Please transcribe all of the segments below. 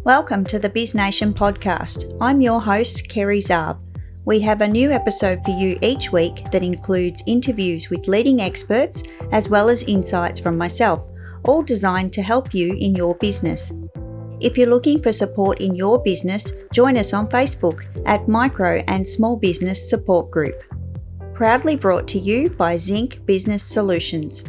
Welcome to the BizNation podcast. I'm your host, Kerry Zarb. We have a new episode for you each week that includes interviews with leading experts as well as insights from myself, all designed to help you in your business. If you're looking for support in your business, join us on Facebook at Micro and Small Business Support Group. Proudly brought to you by Zinc Business Solutions.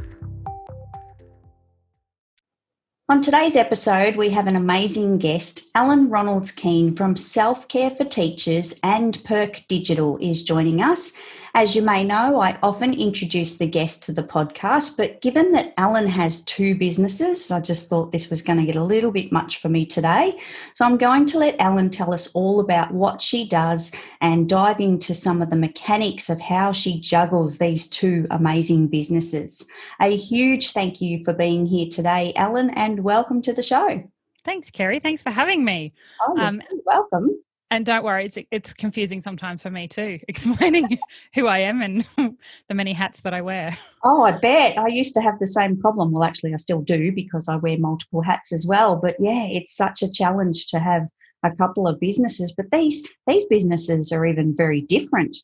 On today's episode, we have an amazing guest. Ellen Ronalds Keene from Self-Care for Teachers and Perk Digital is joining us. As you may know, I often introduce the guest to the podcast, but given that Ellen has two businesses, I just thought this was going to get a little bit much for me today. So I'm going to let Ellen tell us all about what she does and dive into some of the mechanics of how she juggles these two amazing businesses. A huge thank you for being here today, Ellen, and welcome to the show. Thanks, Kerry. Thanks for having me. Oh, you're welcome. And don't worry, it's confusing sometimes for me too, explaining who I am and the many hats that I wear. Oh, I bet. I used to have the same problem. Well, actually, I still do because I wear multiple hats as well. But yeah, it's such a challenge to have a couple of businesses. But these businesses are even very different.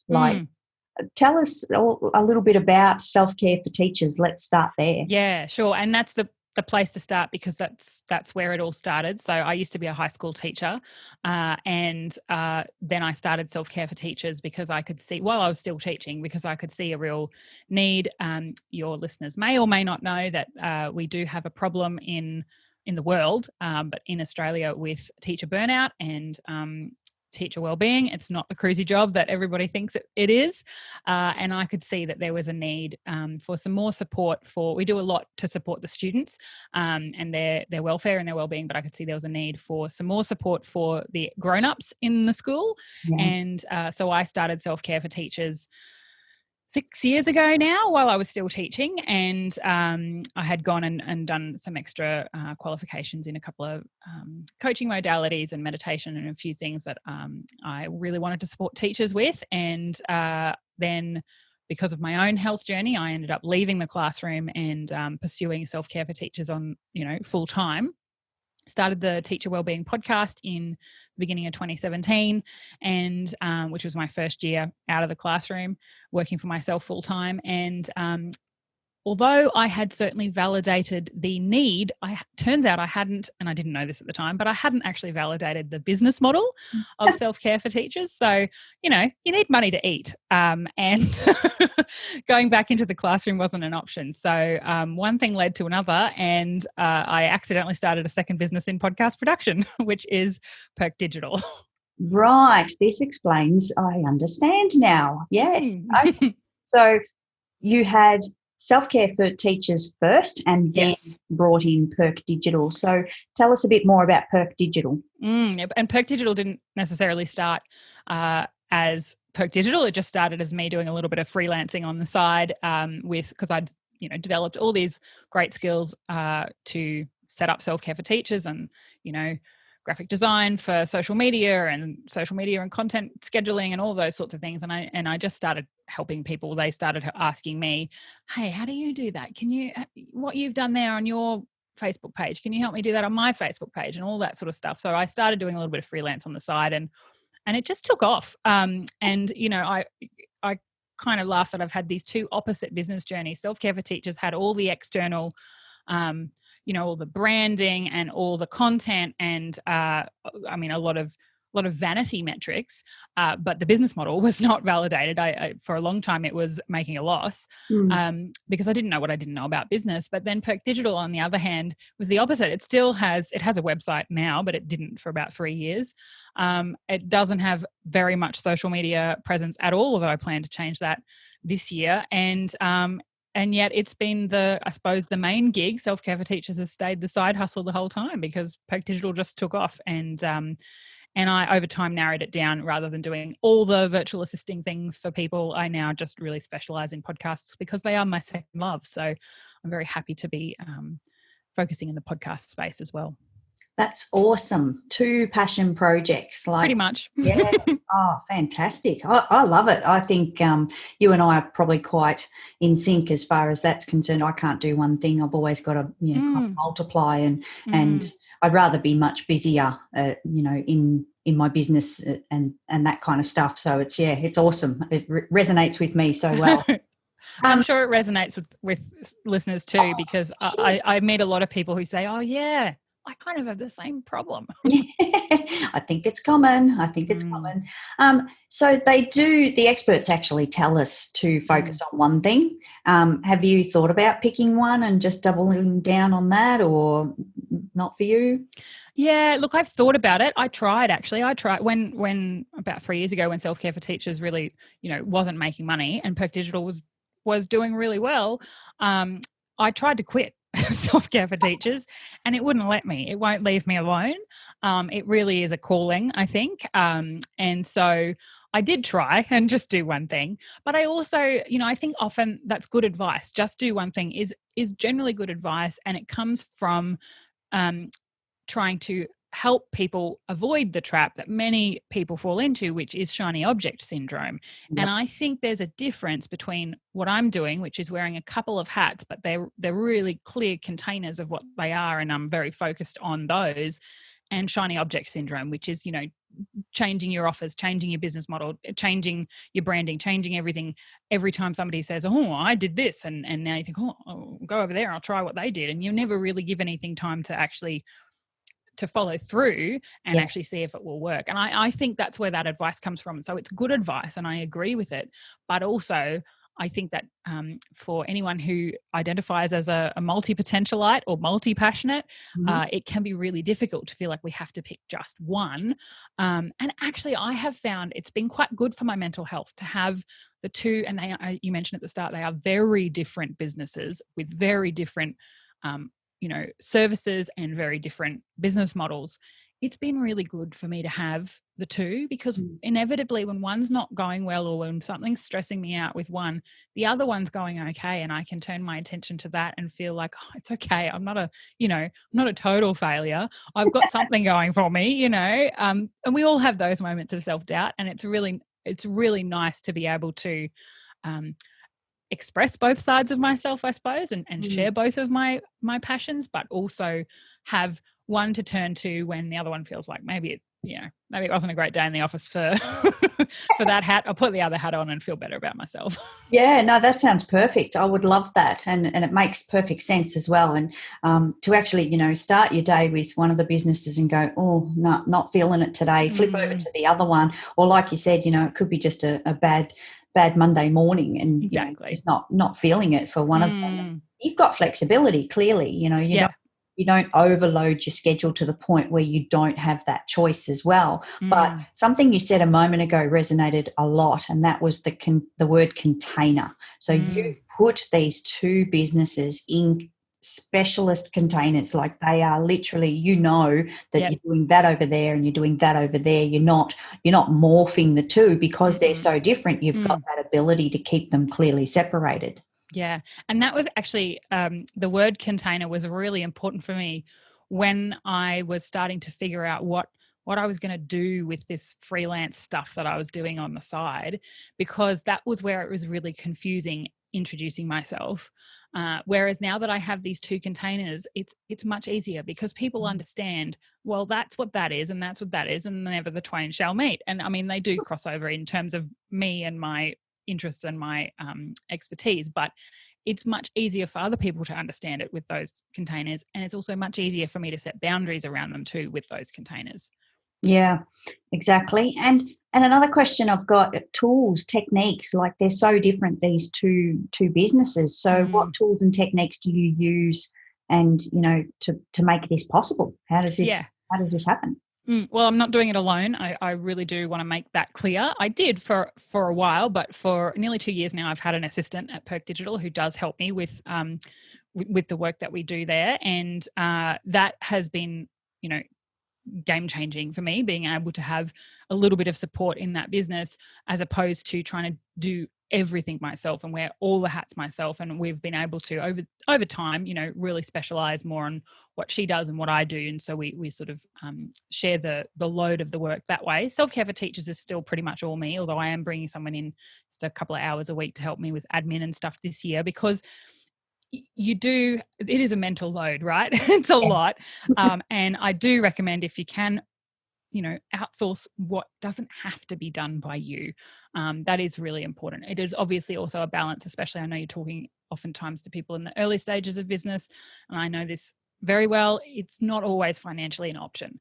Tell us a little bit about Self-Care for Teachers. Let's start there. Yeah, sure. And that's the place to start because that's where it all started. So I used to be a high school teacher and then I started Self-Care for Teachers because I could see, while I was still teaching, because I could see a real need. Your listeners may or may not know that we do have a problem in the world, but in Australia with teacher burnout and teacher wellbeing. It's not the cruisy job that everybody thinks it is. And I could see that there was a need for some more support we do a lot to support the students and their welfare and their wellbeing, but I could see there was a need for some more support for the grown-ups in the school. Yeah. And so I started Self-Care for Teachers 6 years ago now while I was still teaching, and I had gone and done some extra qualifications in a couple of coaching modalities and meditation and a few things that I really wanted to support teachers with. And then because of my own health journey, I ended up leaving the classroom and pursuing Self-Care for Teachers on, full time. Started the Teacher Wellbeing podcast in the beginning of 2017, and which was my first year out of the classroom, working for myself full time. And although I had certainly validated the need, turns out I hadn't, and I didn't know this at the time, but I hadn't actually validated the business model of Self-Care for Teachers. So, you need money to eat. And going back into the classroom wasn't an option. So one thing led to another, and I accidentally started a second business in podcast production, which is Perk Digital. Right. This explains, I understand now. Yes. Okay. So you had Self-Care for Teachers first and then brought in Perk Digital. So tell us a bit more about Perk Digital. And Perk Digital didn't necessarily start as Perk Digital. It just started as me doing a little bit of freelancing on the side because I'd developed all these great skills to set up Self-Care for Teachers and, graphic design for social media and content scheduling and all those sorts of things. And I just started helping people. They started asking me, hey, how do you do that? What you've done there on your Facebook page, can you help me do that on my Facebook page and all that sort of stuff? So I started doing a little bit of freelance on the side and it just took off. I kind of laugh that I've had these two opposite business journeys. Self-Care for Teachers had all the external all the branding and all the content and a lot of vanity metrics, but the business model was not validated. I for a long time it was making a loss because I didn't know what I didn't know about business. But then Perk Digital, on the other hand, was the opposite. It has a website now, but it didn't for about 3 years. It doesn't have very much social media presence at all, although I plan to change that this year. And yet it's been the main gig. Self-Care for Teachers has stayed the side hustle the whole time because Perk Digital just took off. And I, over time, narrowed it down. Rather than doing all the virtual assisting things for people, I now just really specialize in podcasts because they are my second love. So I'm very happy to be focusing in the podcast space as well. That's awesome. Two passion projects. Pretty much. Yeah. Oh, fantastic. I love it. I think you and I are probably quite in sync as far as that's concerned. I can't do one thing. I've always got to kind of multiply and I'd rather be much busier, in my business and that kind of stuff. So it's awesome. It resonates with me so well. I'm sure it resonates with listeners too, because Sure. I meet a lot of people who say, oh yeah, I kind of have the same problem. I think it's common. So the experts actually tell us to focus on one thing. Have you thought about picking one and just doubling down on that, or not for you? Yeah, look, I've thought about it. I tried when about 3 years ago, when Self-Care for Teachers really, wasn't making money and Perk Digital was doing really well. I tried to quit Self-Care for Teachers, and it wouldn't let me. It won't leave me alone. It really is a calling, I think. And so I did try and just do one thing. But I also, I think often that's good advice. Just do one thing is generally good advice, and it comes from trying to help people avoid the trap that many people fall into, which is shiny object syndrome. And Yep. I think there's a difference between what I'm doing, which is wearing a couple of hats, but they're really clear containers of what they are, and I'm very focused on those, and shiny object syndrome, which is, changing your offers, changing your business model, changing your branding, changing everything every time somebody says, oh, I did this. And now you think, oh, I'll go over there, I'll try what they did. And you never really give anything time to actually to follow through and Yeah. actually see if it will work. And I think that's where that advice comes from. So it's good advice and I agree with it. But also, I think that for anyone who identifies as a multi-potentialite or multi-passionate, Mhm. it can be really difficult to feel like we have to pick just one. And actually, I have found it's been quite good for my mental health to have the two. And you mentioned at the start, they are very different businesses with very different services and very different business models. It's been really good for me to have the two, because Mm. inevitably when one's not going well or when something's stressing me out with one, the other one's going okay, and I can turn my attention to that and feel like, oh, it's okay. I'm not a total failure. I've got something going for me, and we all have those moments of self-doubt, and it's really nice to be able to um, express both sides of myself, I suppose, and Mm. share both of my passions, but also have one to turn to when the other one feels like maybe it wasn't a great day in the office for for that hat. I'll put the other hat on and feel better about myself. Yeah, no, that sounds perfect. I would love that, and it makes perfect sense as well. And to actually, start your day with one of the businesses and go, oh, no, not feeling it today. Flip over Mm, to the other one, or like you said, it could be just a bad Monday morning, and exactly. just not feeling it for one of them. Mm, You've got flexibility, clearly. yeah. You don't overload your schedule to the point where you don't have that choice as well. But Mm, something you said a moment ago resonated a lot, and that was the word container. So mm, you've put these two businesses in specialist containers, like they are literally, that yep. you're doing that over there and you're doing that over there. You're not morphing the two because they're Mm-mm. so different. You've got Mm. that ability to keep them clearly separated. Yeah. And that was actually the word container was really important for me when I was starting to figure out what I was going to do with this freelance stuff that I was doing on the side, because that was where it was really confusing introducing myself. Whereas now that I have these two containers, it's much easier because people understand, well, that's what that is, and that's what that is, and never the twain shall meet. And I mean, they do cross over in terms of me and my interests and my expertise, but it's much easier for other people to understand it with those containers, and it's also much easier for me to set boundaries around them too with those containers. Yeah, exactly. And another question I've got, tools, techniques, like they're so different, these two businesses. So what Mm, tools and techniques do you use, and to make this possible? yeah. How does this happen? Well, I'm not doing it alone. I really do want to make that clear. I did for a while, but for nearly 2 years now, I've had an assistant at Perk Digital who does help me with the work that we do there, and that has been, you know, game changing for me, being able to have a little bit of support in that business as opposed to trying to do everything myself and wear all the hats myself. And we've been able to over time, really specialize more on what she does and what I do, and so we sort of share the load of the work that way. Self-care for teachers is still pretty much all me, although I am bringing someone in just a couple of hours a week to help me with admin and stuff this year, because you do, it is a mental load, right? It's a lot. And I do recommend, if you can, outsource what doesn't have to be done by you. That is really important. It is obviously also a balance, especially I know you're talking oftentimes to people in the early stages of business, and I know this very well. It's not always financially an option.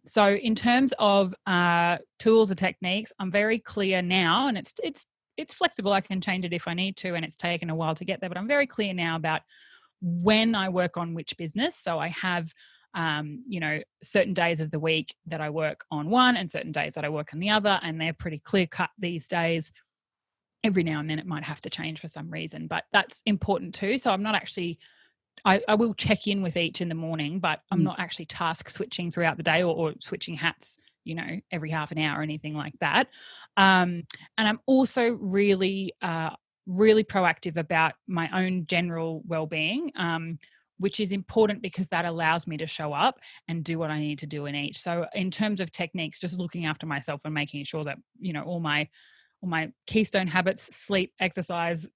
So in terms of tools or techniques, I'm very clear now, and it's flexible. I can change it if I need to, and it's taken a while to get there, but I'm very clear now about when I work on which business. So I have certain days of the week that I work on one and certain days that I work on the other, and they're pretty clear cut these days. Every now and then it might have to change for some reason, but that's important too. So I'm not actually, I will check in with each in the morning, but I'm not actually task switching throughout the day or switching hats, every half an hour or anything like that. And I'm also really, really proactive about my own general well-being, which is important because that allows me to show up and do what I need to do in each. So in terms of techniques, just looking after myself and making sure that, all my keystone habits, sleep, exercise,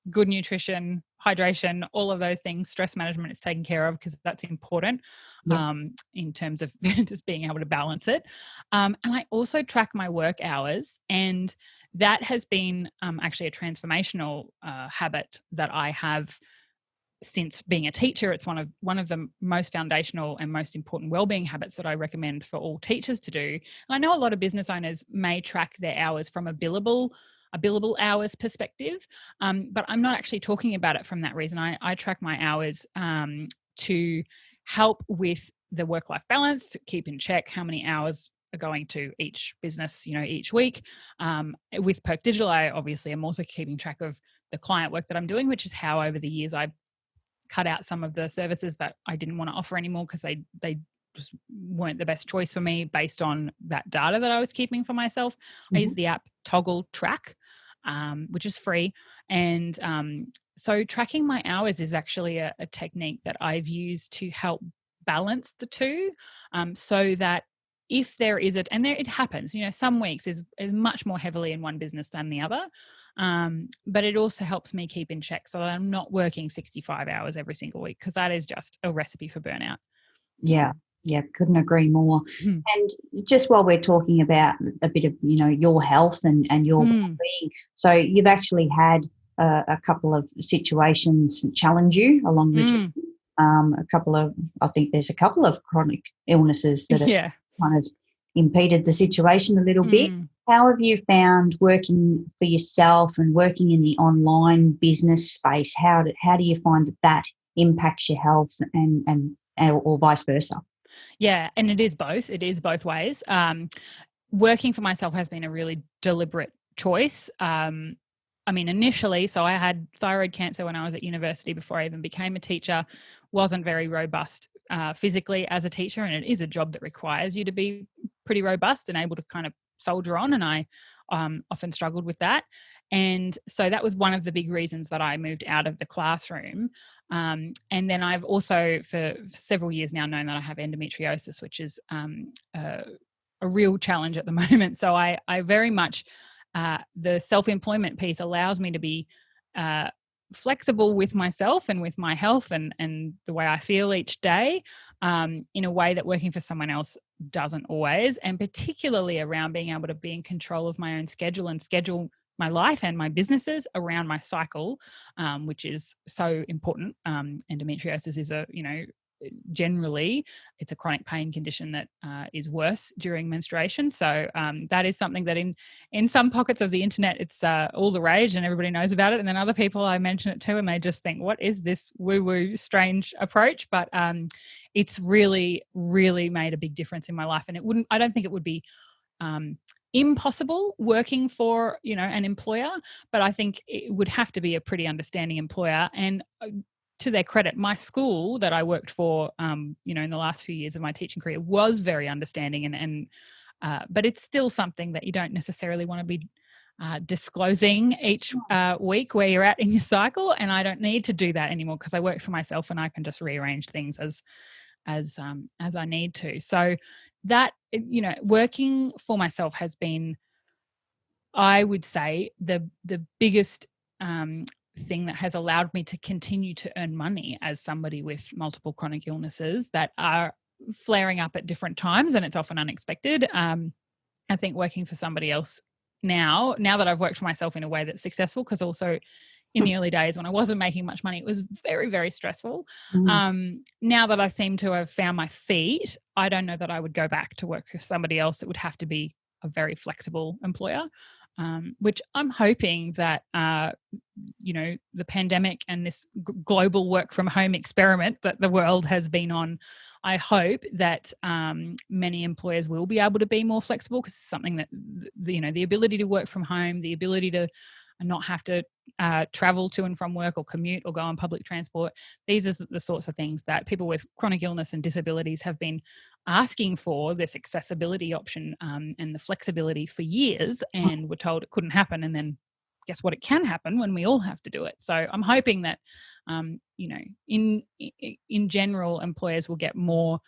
good nutrition, hydration, all of those things, stress management is taken care of because that's important in terms of just being able to balance it. And I also track my work hours, and that has been actually a transformational habit that I have since being a teacher. It's one of the most foundational and most important wellbeing habits that I recommend for all teachers to do. And I know a lot of business owners may track their hours from a billable hours perspective, but I'm not actually talking about it from that reason. I track my hours to help with the work-life balance, to keep in check how many hours are going to each business, each week. With Perk Digital, I obviously am also keeping track of the client work that I'm doing, which is how over the years I cut out some of the services that I didn't want to offer anymore because they just weren't the best choice for me based on that data that I was keeping for myself. I use the app Toggle Track, which is free. And so tracking my hours is actually a technique that I've used to help balance the two, so that if there is it, and there it happens, some weeks is much more heavily in one business than the other. But it also helps me keep in check so that I'm not working 65 hours every single week, because that is just a recipe for burnout. Yeah, couldn't agree more. And just while we're talking about a bit of, your health and your well-being, so you've actually had a couple of situations challenge you along the journey. I think there's a couple of chronic illnesses that have kind of impeded the situation a little bit. How have you found working for yourself and working in the online business space? How do you find that impacts your health and or vice versa? Yeah, and it is both. It is both ways. Working for myself has been a really deliberate choice. Initially, so I had thyroid cancer when I was at university before I even became a teacher. Wasn't very robust physically as a teacher, and it is a job that requires you to be pretty robust and able to kind of soldier on, and I often struggled with that. And so that was one of the big reasons that I moved out of the classroom. And then I've also for several years now known that I have endometriosis, which is a real challenge at the moment. So I very much, the self-employment piece allows me to be flexible with myself and with my health and the way I feel each day, in a way that working for someone else doesn't always, and particularly around being able to be in control of my own schedule and schedule my life and my businesses around my cycle, which is so important. Endometriosis is generally it's a chronic pain condition that is worse during menstruation. So that is something that in some pockets of the internet, it's all the rage and everybody knows about it. And then other people, I mention it to, and they just think, what is this woo-woo strange approach? But it's really, really made a big difference in my life. And I don't think it would be impossible working for, an employer, but I think it would have to be a pretty understanding employer. And to their credit, my school that I worked for, in the last few years of my teaching career was very understanding, but it's still something that you don't necessarily want to be disclosing each week where you're at in your cycle. And I don't need to do that anymore because I work for myself and I can just rearrange things as I need to. So that, working for myself has been, I would say, the biggest thing that has allowed me to continue to earn money as somebody with multiple chronic illnesses that are flaring up at different times, and it's often unexpected. I think working for somebody else now that I've worked for myself in a way that's successful, because also in the early days when I wasn't making much money, it was very, very stressful. Now that I seem to have found my feet, I don't know that I would go back to work for somebody else. It would have to be a very flexible employer, which I'm hoping that, the pandemic and this global work from home experiment that the world has been on, I hope that many employers will be able to be more flexible, because it's something that, the ability to work from home, the ability to not have to travel to and from work or commute or go on public transport. These are the sorts of things that people with chronic illness and disabilities have been asking for, this accessibility option and the flexibility for years, and were told it couldn't happen. And then guess what? It can happen when we all have to do it. So I'm hoping that, in general, employers will get more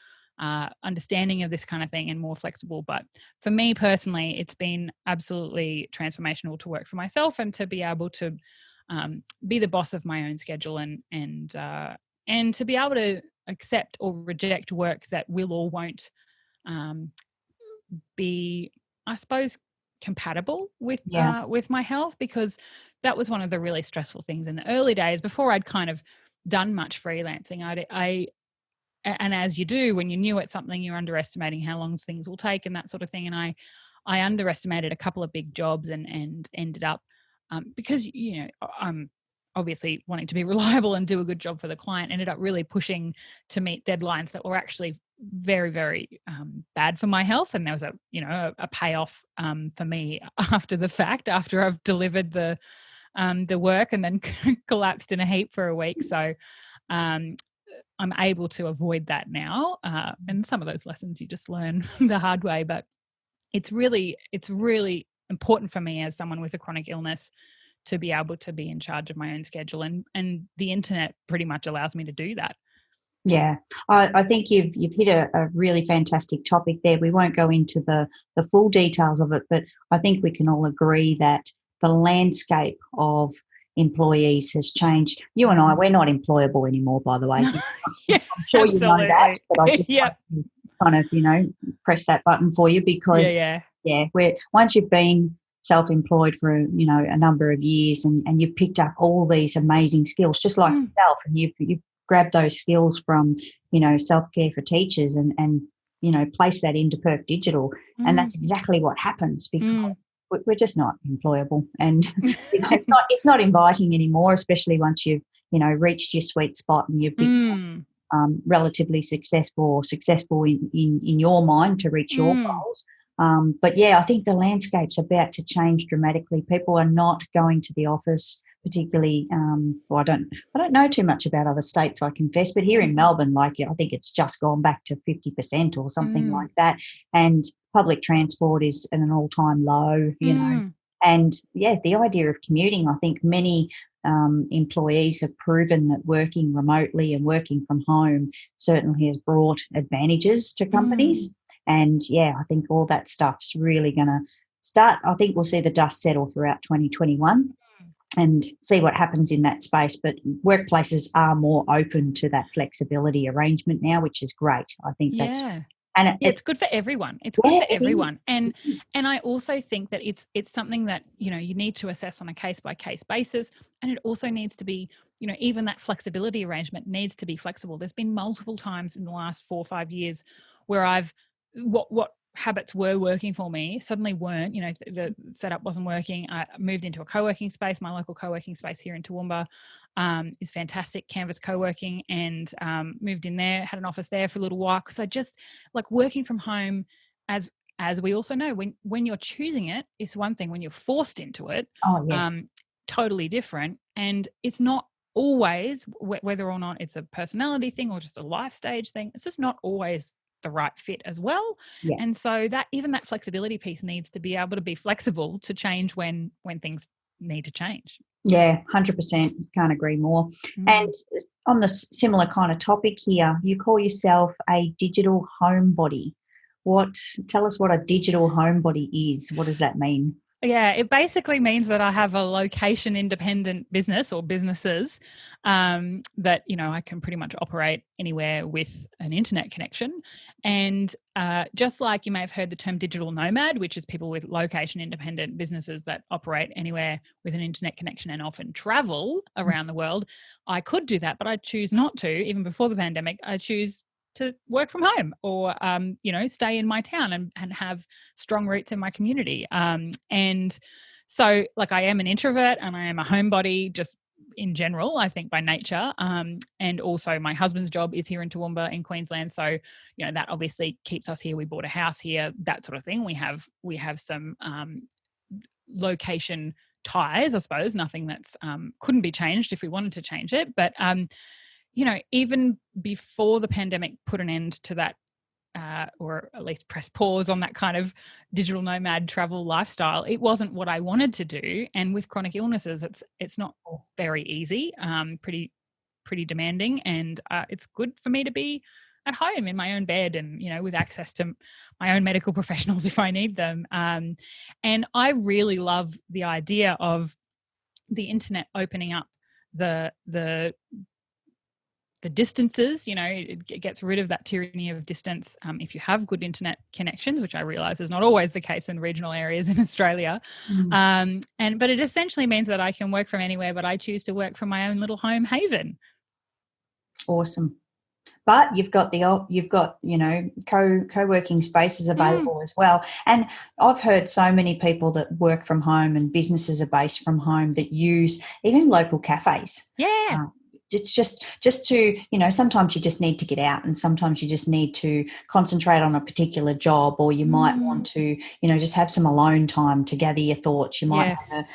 understanding of this kind of thing and more flexible. But for me personally, it's been absolutely transformational to work for myself and to be able to be the boss of my own schedule, and to be able to accept or reject work that will or won't be, I suppose, compatible with my health, because that was one of the really stressful things in the early days before I'd kind of done much freelancing. And as you do when you're new at something, you're underestimating how long things will take and that sort of thing. And I underestimated a couple of big jobs and ended up, because, I'm obviously wanting to be reliable and do a good job for the client, ended up really pushing to meet deadlines that were actually very, very bad for my health. And there was a payoff for me after the fact, after I've delivered the work and then collapsed in a heap for a week. So I'm able to avoid that now. And some of those lessons you just learn the hard way, but it's really important for me as someone with a chronic illness to be able to be in charge of my own schedule, and the internet pretty much allows me to do that. Yeah, I think you've hit a really fantastic topic there. We won't go into the full details of it, but I think we can all agree that the landscape of employees has changed. You and I, we're not employable anymore, by the way. No. Yeah, I'm sure absolutely. You know that, but I just Yep. kind of, press that button for you, because once you've been self-employed for a number of years, and you've picked up all these amazing skills, just like yourself, and you've grabbed those skills from self-care for teachers and place that into Perk Digital, and that's exactly what happens, because we're just not employable, and it's not inviting anymore, especially once you've reached your sweet spot and you've become relatively successful in your mind to reach your goals. But I think the landscape's about to change dramatically. People are not going to the office, particularly. I don't know too much about other states, I confess, but here in Melbourne, I think it's just gone back to 50% or something like that. And public transport is at an all-time low, And the idea of commuting, I think many employees have proven that working remotely and working from home certainly has brought advantages to companies. And I think all that stuff's really going to start. I think we'll see the dust settle throughout 2021 and see what happens in that space. But workplaces are more open to that flexibility arrangement now, which is great. I think that's and it's good for everyone. It's good for everyone. And I also think that it's something that, you need to assess on a case-by-case basis. And it also needs to be, even that flexibility arrangement needs to be flexible. There's been multiple times in the last 4 or 5 years where what habits were working for me suddenly weren't. The setup wasn't working. I moved into a co-working space. My local co-working space here in Toowoomba is fantastic, Canvas co-working, and moved in there, had an office there for a little while, because I just like working from home. As we also know, when you're choosing it, it's one thing. When you're forced into it, totally different. And it's not always, whether or not it's a personality thing or just a life stage thing, it's just not always the right fit as well. And so that even that flexibility piece needs to be able to be flexible to change when things need to change. 100%. Can't agree more. And on the similar kind of topic here, you call yourself a digital homebody. Tell us what a digital homebody is. What does that mean? Yeah, it basically means that I have a location independent business or businesses that, I can pretty much operate anywhere with an internet connection. And just like you may have heard the term digital nomad, which is people with location independent businesses that operate anywhere with an internet connection and often travel around the world, I could do that, but I choose not to. Even before the pandemic, I choose to work from home or, stay in my town and have strong roots in my community. And so, like, I am an introvert and I am a homebody just in general, I think by nature. And also my husband's job is here in Toowoomba in Queensland. So, that obviously keeps us here. We bought a house here, that sort of thing. We have some location ties, I suppose, nothing that's couldn't be changed if we wanted to change it. But even before the pandemic put an end to that, or at least press pause on that kind of digital nomad travel lifestyle, it wasn't what I wanted to do. And with chronic illnesses, it's not very easy, pretty demanding, and it's good for me to be at home in my own bed and with access to my own medical professionals if I need them. And I really love the idea of the internet opening up the distances. It gets rid of that tyranny of distance. If you have good internet connections, which I realize is not always the case in regional areas in Australia. But it essentially means that I can work from anywhere, but I choose to work from my own little home haven. Awesome. But you've got co-working spaces available as well. And I've heard so many people that work from home and businesses are based from home that use even local cafes. Yeah. It's just to, sometimes you just need to get out and sometimes you just need to concentrate on a particular job, or you might want to, just have some alone time to gather your thoughts. You might have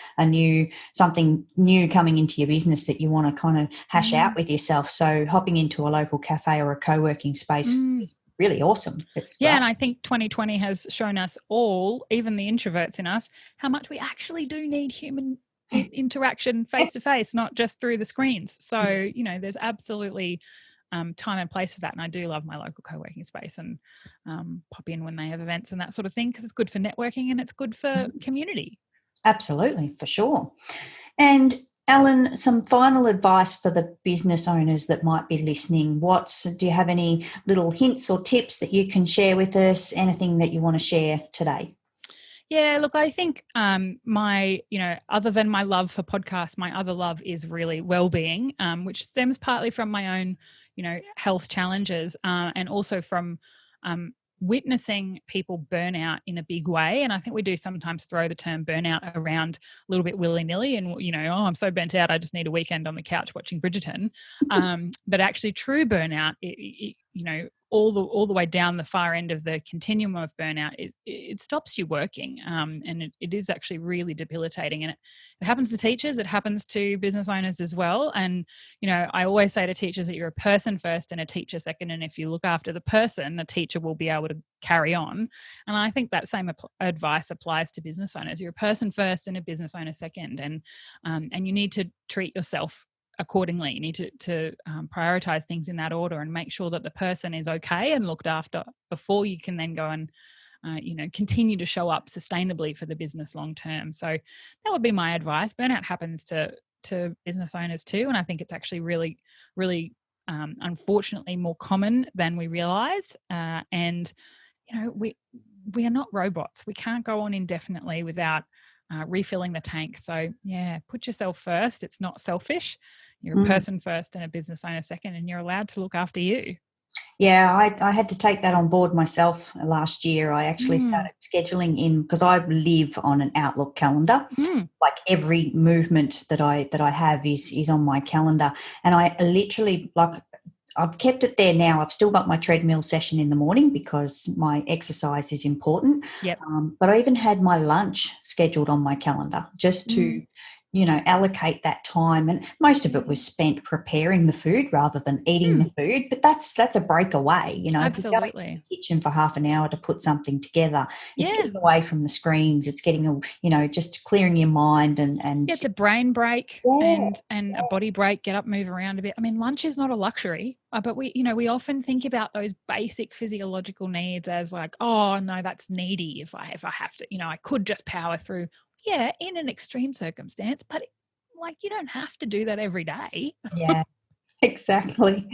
something new coming into your business that you want to kind of hash out with yourself. So hopping into a local cafe or a co-working space is really awesome. It's great. And I think 2020 has shown us all, even the introverts in us, how much we actually do need human interaction face to face, not just through the screens. So there's absolutely time and place for that, and I do love my local co-working space and pop in when they have events and that sort of thing, because it's good for networking and it's good for community. Absolutely, for sure. And Ellen, some final advice for the business owners that might be listening. Do you have any little hints or tips that you can share with us? Anything that you want to share today? Yeah, look, I think other than my love for podcasts, my other love is really well-being, which stems partly from my own, health challenges, and also from witnessing people burn out in a big way. And I think we do sometimes throw the term burnout around a little bit willy-nilly and, I'm so burnt out, I just need a weekend on the couch watching Bridgerton. But actually true burnout, all the way down the far end of the continuum of burnout, it stops you working. And it is actually really debilitating. And it happens to teachers, it happens to business owners as well. And, I always say to teachers that you're a person first and a teacher second. And if you look after the person, the teacher will be able to carry on. And I think that same advice applies to business owners. You're a person first and a business owner second. And you need to treat yourself accordingly. You need to prioritize things in that order and make sure that the person is okay and looked after before you can then go and continue to show up sustainably for the business long term. So that would be my advice. Burnout happens to business owners too, and I think it's actually really, really unfortunately more common than we realize. And we are not robots. We can't go on indefinitely without refilling the tank. So yeah, put yourself first. It's not selfish. You're a person first and a business owner second, and you're allowed to look after you. Yeah, I had to take that on board myself last year. I actually started scheduling in, because I live on an Outlook calendar. Like every movement that I have is on my calendar, and I literally, like, I've kept it there now. I've still got my treadmill session in the morning because my exercise is important. Yep. But I even had my lunch scheduled on my calendar just to, allocate that time. And most of it was spent preparing the food rather than eating the food. But that's a break away. If you're going to the kitchen for half an hour to put something together, it's getting away from the screens. It's getting, just clearing your mind and it's a brain break and a body break. Get up, move around a bit. I mean, lunch is not a luxury, but we often think about those basic physiological needs as like, oh no, that's needy. If I have to, I could just power through. yeah, in an extreme circumstance, but like you don't have to do that every day. Yeah, exactly.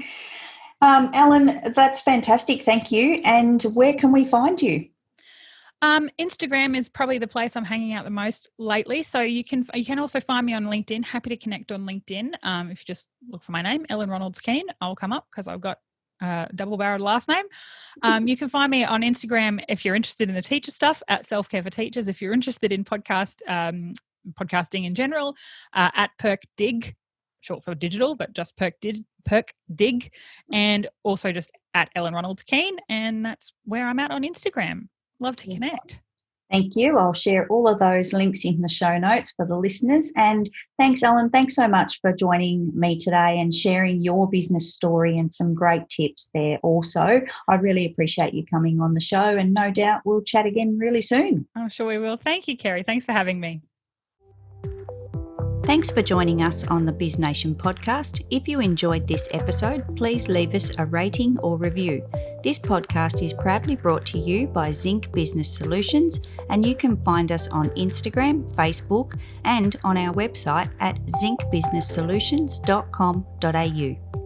Ellen, that's fantastic. Thank you. And where can we find you? Instagram is probably the place I'm hanging out the most lately. So you can also find me on LinkedIn. Happy to connect on LinkedIn. If you just look for my name, Ellen Ronalds Keene, I'll come up because I've got double-barreled last name. You can find me on Instagram if you're interested in the teacher stuff at Self Care for Teachers. If you're interested in podcasting in general, at Perk Dig, short for digital, but just Perk Dig, and also just at Ellen Ronalds Keene, and that's where I'm at on Instagram. Love to connect. Thank you. I'll share all of those links in the show notes for the listeners. And thanks, Ellen. Thanks so much for joining me today and sharing your business story and some great tips there also. I really appreciate you coming on the show, and no doubt we'll chat again really soon. I'm sure we will. Thank you, Kerry. Thanks for having me. Thanks for joining us on the BizNation podcast. If you enjoyed this episode, please leave us a rating or review. This podcast is proudly brought to you by Zinc Business Solutions, and you can find us on Instagram, Facebook, and on our website at zincbusinesssolutions.com.au.